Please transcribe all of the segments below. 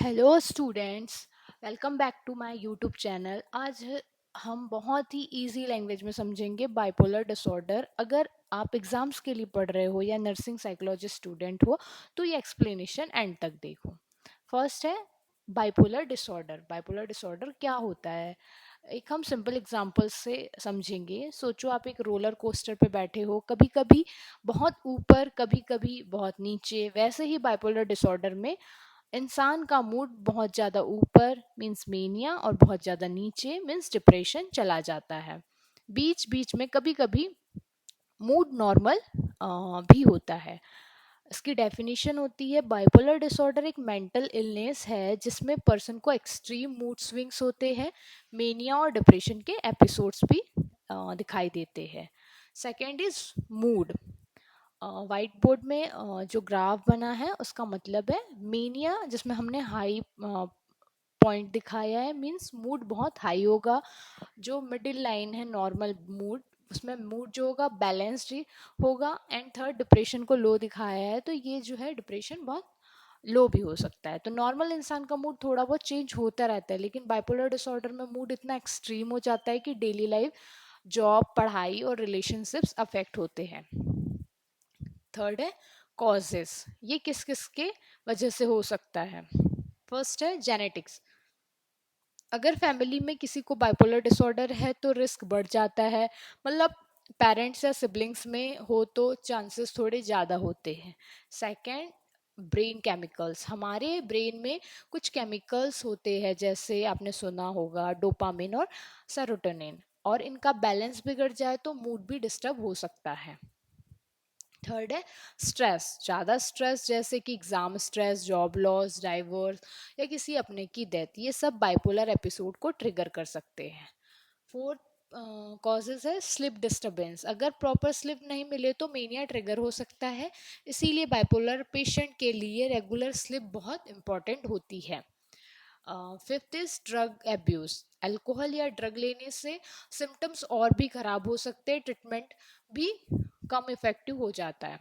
Hello students, welcome back to my YouTube channel. आज हम बहुत ही इजी लैंग्वेज में समझेंगे बाइपोलर डिसऑर्डर। अगर आप एग्ज़ाम्स के लिए पढ़ रहे हो या नर्सिंग साइकोलॉजिस्ट स्टूडेंट हो तो ये एक्सप्लेनेशन एंड तक देखो। फर्स्ट है बाइपोलर डिसऑर्डर। बाइपोलर डिसऑर्डर क्या होता है, एक हम सिंपल एग्जांपल से समझेंगे। सोचो आप एक रोलर कोस्टर पे बैठे हो, कभी कभी बहुत ऊपर कभी कभी बहुत नीचे। वैसे ही बाइपोलर डिसऑर्डर में इंसान का मूड बहुत ज़्यादा ऊपर मीन्स मेनिया और बहुत ज़्यादा नीचे मीन्स डिप्रेशन चला जाता है। बीच बीच में कभी कभी मूड नॉर्मल भी होता है। इसकी डेफिनेशन होती है बाइपोलर डिसऑर्डर एक मेंटल इलनेस है जिसमें पर्सन को एक्सट्रीम मूड स्विंग्स होते हैं। मेनिया और डिप्रेशन के एपिसोड्स भी दिखाई देते हैं। Second is mood. White board में जो ग्राफ बना है उसका मतलब है मेनिया, जिसमें हमने हाई पॉइंट दिखाया है मींस मूड बहुत हाई होगा। जो मिडिल लाइन है नॉर्मल मूड, उसमें मूड जो होगा बैलेंस्ड ही होगा। एंड थर्ड डिप्रेशन को लो दिखाया है, तो ये जो है डिप्रेशन बहुत लो भी हो सकता है। तो नॉर्मल इंसान का मूड थोड़ा बहुत चेंज होता रहता है, लेकिन बाइपोलर डिसऑर्डर में मूड इतना एक्सट्रीम हो जाता है कि डेली लाइफ, जॉब, पढ़ाई और रिलेशनशिप्स अफेक्ट होते हैं। थर्ड है कॉजेस, ये किस किस के वजह से हो सकता है। फर्स्ट है जेनेटिक्स। अगर फैमिली में किसी को बाइपोलर डिसऑर्डर है तो रिस्क बढ़ जाता है। मतलब पेरेंट्स या सिबलिंग्स में हो तो चांसेस थोड़े ज़्यादा होते हैं। Second, brain chemicals. हमारे ब्रेन में कुछ केमिकल्स होते हैं, जैसे आपने सुना होगा डोपामिन और सेरोटोनिन, और इनका बैलेंस बिगड़ जाए तो मूड भी डिस्टर्ब हो सकता है। थर्ड है स्ट्रेस। ज़्यादा स्ट्रेस जैसे कि exam stress, job loss, divorce या किसी अपने की डेथ, ये सब बाइपोलर एपिसोड को ट्रिगर कर सकते हैं। फोर्थ कॉजेज है स्लिप डिस्टरबेंस। अगर प्रॉपर स्लिप नहीं मिले तो मेनिया ट्रिगर हो सकता है। इसीलिए बाइपोलर पेशेंट के लिए रेगुलर स्लिप बहुत इंपॉर्टेंट होती है। Fifth is drug abuse. Alcohol या ड्रग लेने से सिम्टम्स और भी खराब हो सकते हैं, ट्रीटमेंट भी कम इफेक्टिव हो जाता है।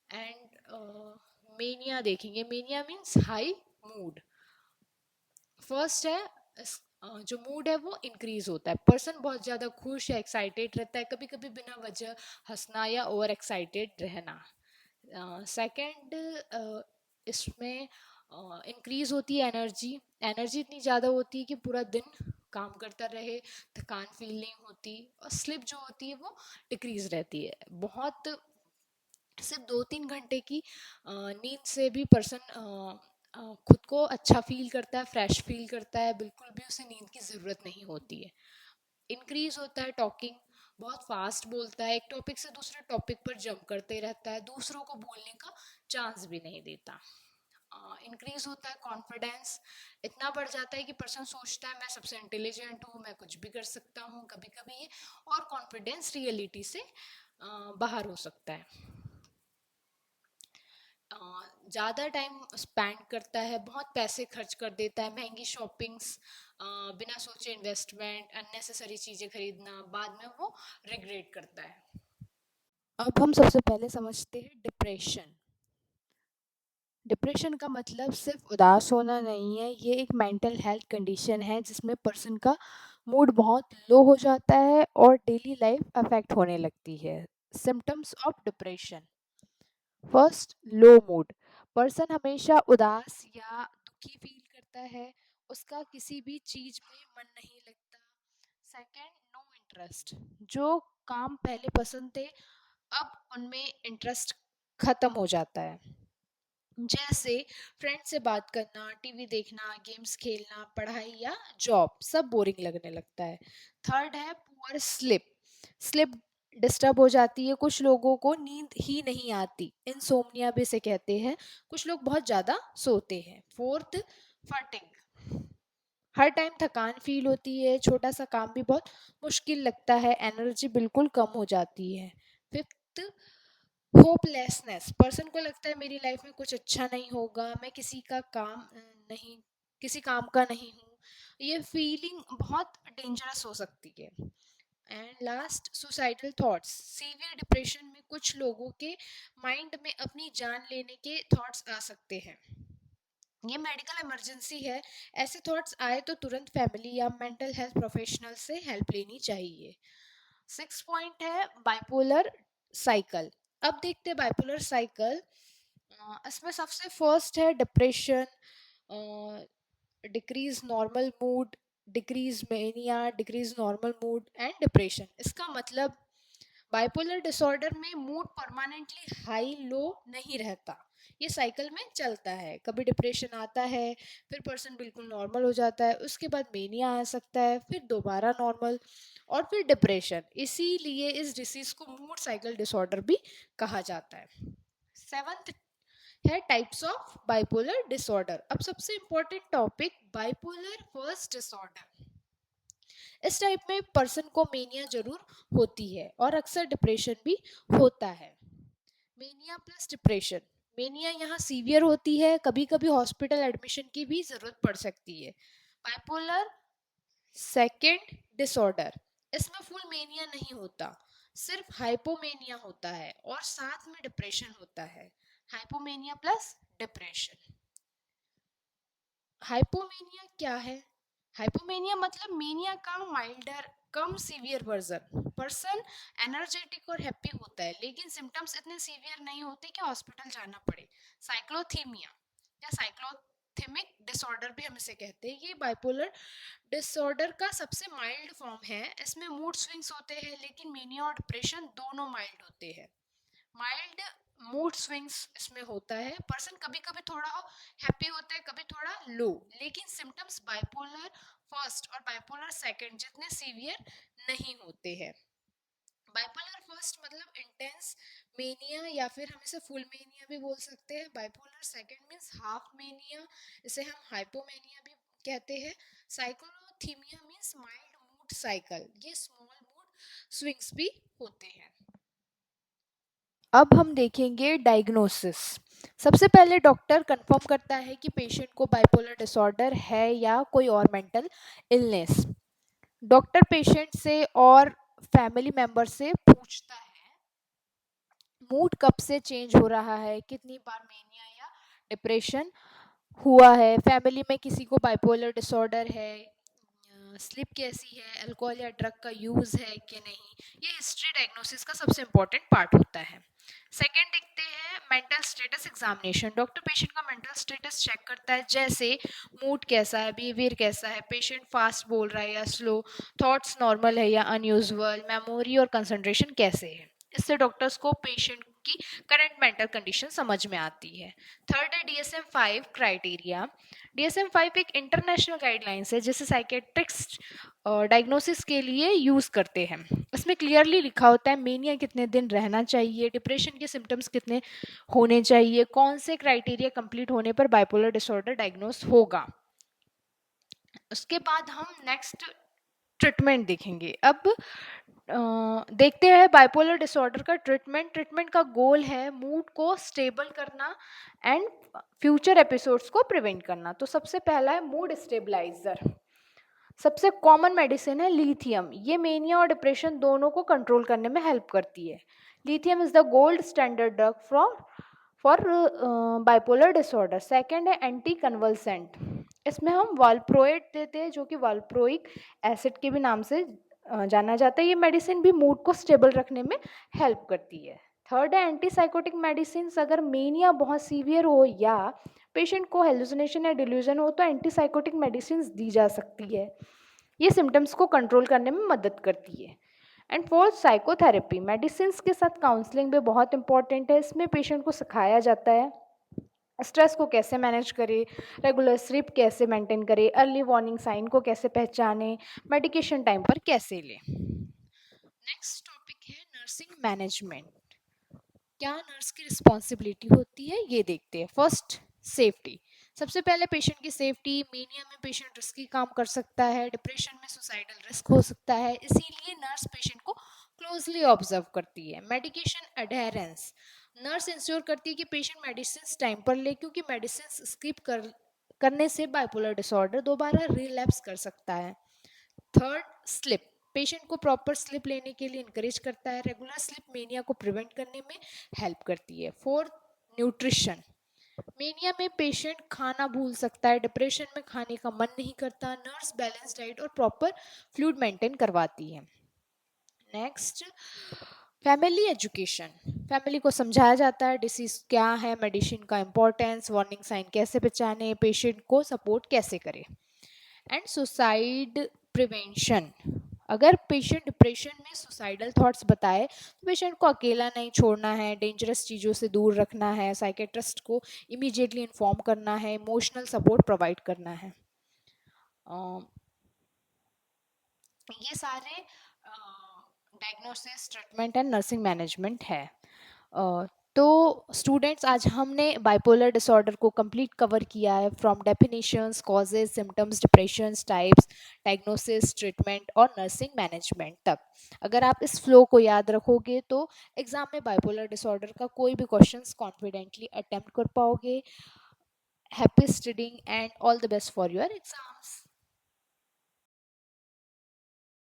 एंड मेनिया देखेंगे। Mania means high mood. First है जो मूड है वो इंक्रीज होता है। पर्सन बहुत ज़्यादा खुश या एक्साइटेड रहता है, कभी कभी बिना वजह हंसना या ओवर एक्साइटेड रहना। सेकंड, इसमें इंक्रीज होती है एनर्जी। एनर्जी इतनी ज़्यादा होती है कि पूरा दिन काम करता रहे, थकान फील नहीं होती। और स्लिप जो होती है वो डिक्रीज रहती है। बहुत सिर्फ 2-3 घंटे की नींद से भी पर्सन खुद को अच्छा फील करता है, फ्रेश फील करता है, बिल्कुल भी उसे नींद की ज़रूरत नहीं होती है। इंक्रीज होता है टॉकिंग। बहुत फास्ट बोलता है, एक टॉपिक से दूसरे टॉपिक पर जंप करते रहता है, दूसरों को बोलने का चांस भी नहीं देता। इंक्रीज होता है कॉन्फिडेंस। इतना बढ़ जाता है कि पर्सन सोचता है मैं सबसे इंटेलिजेंट हूँ, मैं कुछ भी कर सकता हूँ। कभी कभी ये और कॉन्फिडेंस रियलिटी से बाहर हो सकता है। ज़्यादा टाइम स्पेंड करता है, बहुत पैसे खर्च कर देता है, महंगी शॉपिंग्स, बिना सोचे इन्वेस्टमेंट, अननेसेसरी चीज़ें खरीदना, बाद में वो रिग्रेट करता है। अब हम सबसे पहले समझते हैं डिप्रेशन। डिप्रेशन का मतलब सिर्फ उदास होना नहीं है, ये एक मेंटल हेल्थ कंडीशन है जिसमें पर्सन का मूड बहुत लो हो जाता है और डेली लाइफ अफेक्ट होने लगती है। Symptoms of depression. First, low mood. Person हमेशा उदास या दुखी फील करता है, उसका किसी भी चीज में मन नहीं लगता। Second, no interest. जो काम पहले पसंद थे अब उनमें इंटरेस्ट खत्म हो जाता है। जैसे फ्रेंड से बात करना, टीवी देखना, गेम्स खेलना, पढ़ाई या जॉब, सब बोरिंग लगने लगता है। थर्ड है पुअर स्लिप। स्लिप डिस्टर्ब हो जाती है, कुछ लोगों को नींद ही नहीं आती, इंसोम्निया भी इसे कहते हैं। कुछ लोग बहुत ज़्यादा सोते हैं। Fourth, fatigue. हर टाइम थकान फील होती है, छोटा सा काम भी बहुत मुश्किल लगता है, एनर्जी बिल्कुल कम हो जाती है। Fifth, hopelessness. पर्सन को लगता है मेरी लाइफ में कुछ अच्छा नहीं होगा, मैं नहीं किसी काम का नहीं हूँ। ये फीलिंग बहुत डेंजरस हो सकती है। And last, suicidal thoughts. Severe depression में कुछ लोगों के माइंड में अपनी जान लेने के थॉट्स आ सकते हैं। ये मेडिकल इमरजेंसी है। ऐसे थॉट्स आए तो तुरंत फैमिली या मेंटल हेल्थ प्रोफेशनल से हेल्प लेनी चाहिए। 6 पॉइंट है बाइपोलर साइकिल। अब देखते हैं बाइपोलर साइकिल। इसमें सबसे फर्स्ट है depression, decrease normal mood, decrease mania, decrease normal mood and depression. इसका मतलब बाइपोलर डिसऑर्डर में मूड परमानेंटली हाई लो नहीं रहता, ये साइकिल में चलता है। कभी डिप्रेशन आता है, फिर पर्सन बिल्कुल नॉर्मल हो जाता है, उसके बाद मेनिया आ सकता है, फिर दोबारा नॉर्मल और फिर डिप्रेशन। इसीलिए इस डिसीज को मूड साइकिल डिसऑर्डर भी कहा जाता है। सेवंथ है टाइप्स ऑफ बाइपोलर डिसऑर्डर। अब सबसे important topic bipolar first disorder. इस टाइप में पर्सन को मेनिया जरूर होती है और अक्सर डिप्रेशन भी होता है। Mania plus depression. मेनिया यहाँ सीवियर होती है, कभी कभी हॉस्पिटल एडमिशन की भी जरूरत पड़ सकती है। बाइपोलर सेकेंड डिसऑर्डर, इसमें फुल मेनिया नहीं होता, सिर्फ हाइपोमेनिया होता है और साथ में डिप्रेशन होता है। Hypomania plus depression. हाइपोमेनिया क्या है? हाइपोमेनिया मतलब मेनिया का माइल्डर, कम सीवियर वर्जन। पर्सन एनर्जेटिक और हैप्पी होता है, लेकिन सिम्टम्स इतने सीवियर नहीं होते कि हॉस्पिटल जाना पड़े। साइक्लोथीमिया या साइक्लोथिमिक डिसऑर्डर भी हम इसे कहते हैं, ये बाइपोलर डिसऑर्डर का सबसे माइल्ड फॉर्म है। इसमें मूड स्विंग्स होते हैं, लेकिन मेनिया और डिप्रेशन दोनों माइल्ड होते हैं। माइल्ड मूड स्विंग्स इसमें होता है, पर्सन कभी कभी थोड़ा हैप्पी होता है, कभी थोड़ा लो, लेकिन सिम्टम्स बाइपोलर फर्स्ट और बाइपोलर सेकंड जितने सीवियर नहीं होते हैं। बाइपोलर फर्स्ट मतलब इंटेंस मेनिया या फिर हम इसे फुल मेनिया भी बोल सकते हैं। Bipolar second means half mania, इसे हम हाइपोमेनिया भी कहते हैं। साइक्लोथीमिया मींस माइल्ड मूड साइकिल, ये स्मॉल मूड स्विंग्स भी होते हैं। अब हम देखेंगे डायग्नोसिस। सबसे पहले डॉक्टर कंफर्म करता है कि पेशेंट को बाइपोलर डिसऑर्डर है या कोई और मेंटल इलनेस। डॉक्टर पेशेंट से और फैमिली मेंबर से पूछता है मूड कब से चेंज हो रहा है, कितनी बार मेनिया या डिप्रेशन हुआ है, फैमिली में किसी को बाइपोलर डिसऑर्डर है, स्लिप कैसी है, अल्कोहल या ड्रग का यूज़ है कि नहीं। ये हिस्ट्री डायग्नोसिस का सबसे इंपॉर्टेंट पार्ट होता है। सेकंड देखते हैं mental status examination. Doctor patient का मेंटल स्टेटस चेक करता है, जैसे मूड कैसा है, बिहेवियर कैसा है, पेशेंट फास्ट बोल रहा है या स्लो, थॉट्स नॉर्मल है या अनयूजुअल, मेमोरी और कंसंट्रेशन कैसे है। इससे डॉक्टर्स को पेशेंट की करंट मेंटल कंडीशन समझ में आती है। थर्ड है DSM-5 क्राइटेरिया। DSM-5 एक इंटरनेशनल गाइडलाइंस है जिसे साइकेट्रिक्स डायग्नोसिस के लिए यूज़ करते हैं। इसमें क्लियरली लिखा होता है मेनिया कितने दिन रहना चाहिए, डिप्रेशन के सिम्टम्स कितने होने चाहिए, कौन से क्राइटेरिया कंप्लीट होने पर बाइपोलर डिसऑर्डर डायग्नोस होगा। उसके बाद हम नेक्स्ट ट्रीटमेंट देखेंगे। अब देखते हैं बाइपोलर डिसऑर्डर का ट्रीटमेंट। ट्रीटमेंट का गोल है मूड को स्टेबल करना एंड फ्यूचर एपिसोड्स को प्रिवेंट करना। तो सबसे पहला है मूड स्टेबलाइजर। सबसे कॉमन मेडिसिन है लिथियम, ये मेनिया और डिप्रेशन दोनों को कंट्रोल करने में हेल्प करती है। Lithium is the gold standard drug for bipolar disorder. Second है एंटी कन्वल्सेंट। इसमें हम वालप्रोएट देते हैं, जो कि वालप्रोइक एसिड के भी नाम से जाना जाता है। ये मेडिसिन भी मूड को स्टेबल रखने में हेल्प करती है। थर्ड है एंटीसाइकोटिक मेडिसिन। अगर मेनिया बहुत सीवियर हो या पेशेंट को हेलुसिनेशन या डिल्यूजन हो तो एंटीसाइकोटिक मेडिसिन दी जा सकती है, ये सिम्टम्स को कंट्रोल करने में मदद करती है। And fourth psychotherapy. मेडिसिन के साथ काउंसलिंग भी बहुत इंपॉर्टेंट है। इसमें पेशेंट को सिखाया जाता है स्ट्रेस को कैसे मैनेज करे, रेगुलर स्लीप कैसे मेंटेन करे, अर्ली वार्निंग साइन को कैसे पहचाने, मेडिकेशन टाइम पर कैसे ले। नेक्स्ट टॉपिक है नर्सिंग मैनेजमेंट। क्या नर्स की रिस्पॉन्सिबिलिटी होती है ये देखते हैं। First safety. सबसे पहले पेशेंट की सेफ्टी। मेनिया में पेशेंट रिस्की काम कर सकता है, डिप्रेशन में सुसाइडल रिस्क हो सकता है, इसीलिए नर्स पेशेंट को क्लोजली ऑब्जर्व करती है। Medication adherence. नर्स इंश्योर करती है कि पेशेंट मेडिसिन टाइम पर ले, क्योंकि मेडिसिन स्किप करने से बाइपोलर डिसऑर्डर दोबारा रिलैप्स कर सकता है। Third slip. पेशेंट को प्रॉपर स्लिप लेने के लिए इंकरेज करता है। रेगुलर स्लिप मेनिया को प्रिवेंट करने में हेल्प करती है। Fourth nutrition. मेनिया में पेशेंट खाना भूल सकता है, डिप्रेशन में खाने का मन नहीं करता, नर्स बैलेंस डाइट और प्रॉपर फ्लूइड मेंटेन करवाती है। Next, family education. फैमिली को समझाया जाता है डिसीज क्या है, मेडिसिन का इंपॉर्टेंस, वार्निंग साइन कैसे पहचाने, पेशेंट को सपोर्ट कैसे करें। And suicide prevention. अगर पेशेंट डिप्रेशन में सुसाइडल थॉट्स बताए तो पेशेंट को अकेला नहीं छोड़ना है, डेंजरस चीज़ों से दूर रखना है, साइकेट्रिस्ट को इमीडिएटली इन्फॉर्म करना है, इमोशनल सपोर्ट प्रोवाइड करना है। ये सारे diagnosis, treatment and nursing management है। अ, तो स्टूडेंट्स, आज हमने बाइपोलर डिसऑर्डर को कंप्लीट कवर किया है, from definitions, causes, symptoms, depressions, types, diagnosis, treatment और नर्सिंग मैनेजमेंट तक। अगर आप इस फ्लो को याद रखोगे तो एग्जाम में बाइपोलर डिसऑर्डर का कोई भी क्वेश्चंस कॉन्फिडेंटली अटेम्प्ट कर पाओगे। Happy studying and all the best for your exams.